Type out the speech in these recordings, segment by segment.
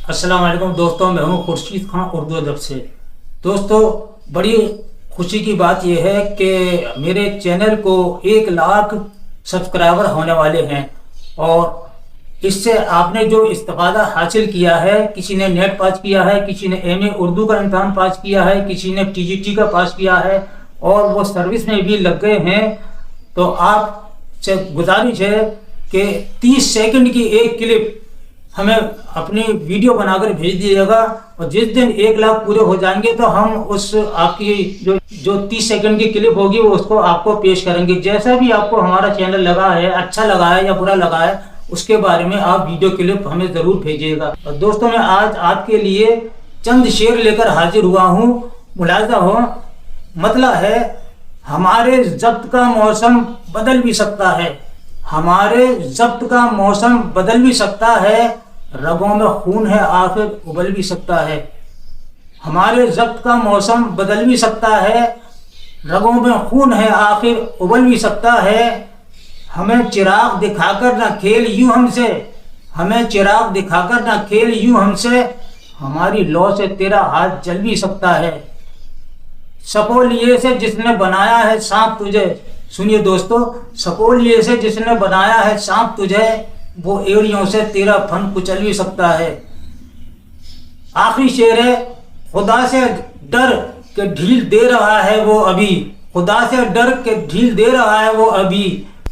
السلام علیکم دوستوں، میں ہوں خورشید خان اردو ادب سے۔ دوستوں، بڑی خوشی کی بات یہ ہے کہ میرے چینل کو 1 لاکھ سبسکرائبر ہونے والے ہیں، اور اس سے آپ نے جو استفادہ حاصل کیا ہے، کسی نے نیٹ پاس کیا ہے، کسی نے ایم اے اردو کا امتحان پاس کیا ہے، کسی نے ٹی جی ٹی کا پاس کیا ہے، اور وہ سروس میں بھی لگ گئے ہیں۔ تو آپ سے گزارش ہے کہ 30 سیکنڈ کی ایک کلپ ہمیں اپنی ویڈیو بنا کر بھیج دیجیے گا، اور جس دن 1 لاکھ پورے ہو جائیں گے تو ہم اس آپ کی جو 30 سیکنڈ کی کلپ ہوگی وہ اس کو آپ کو پیش کریں گے۔ جیسا بھی آپ کو ہمارا چینل لگا ہے، اچھا لگا ہے یا برا لگا ہے، اس کے بارے میں آپ ویڈیو کلپ ہمیں ضرور بھیجیے گا۔ اور دوستوں، میں آج آپ کے لیے چند شعر لے کر حاضر ہوا ہوں۔ ملاحظہ ہو، مطلب ہے ہمارے ضبط کا موسم بدل بھی سکتا ہے، ہمارے ضبط کا موسم بدل بھی سکتا ہے، رگوں میں خون ہے آخر ابل بھی سکتا ہے۔ ہمارے ضبط کا موسم بدل بھی سکتا ہے، رگوں میں خون ہے آخر ابل بھی سکتا ہے۔ ہمیں چراغ دکھا کر نہ کھیل یوں ہم سے، ہمیں چراغ دکھا کر نہ کھیل یوں ہم سے، ہماری لو سے تیرا ہاتھ جل بھی سکتا ہے۔ سپولیے سے جس نے بنایا ہے سانپ تجھے، سنیے دوستو، سپولیے سے جس نے بنایا ہے سانپ تجھے، وہ ایڑیوں سے تیرا فن کچل بھی سکتا ہے۔ آخری شعر ہے، خدا سے ڈر کے ڈھیل دے رہا ہے وہ ابھی، خدا سے ڈر کے ڈھیل دے رہا ہے وہ ابھی،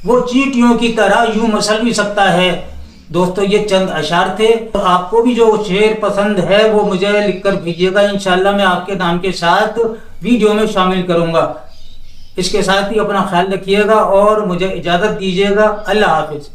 وہ چیٹیوں کی طرح یوں مسل بھی سکتا ہے۔ دوستو، یہ چند اشعار تھے۔ آپ کو بھی جو شعر پسند ہے وہ مجھے لکھ کر بھیجیے گا، انشاءاللہ میں آپ کے نام کے ساتھ ویڈیو میں شامل کروں گا۔ اس کے ساتھ ہی اپنا خیال رکھیے گا اور مجھے اجازت دیجیے گا۔ اللہ حافظ۔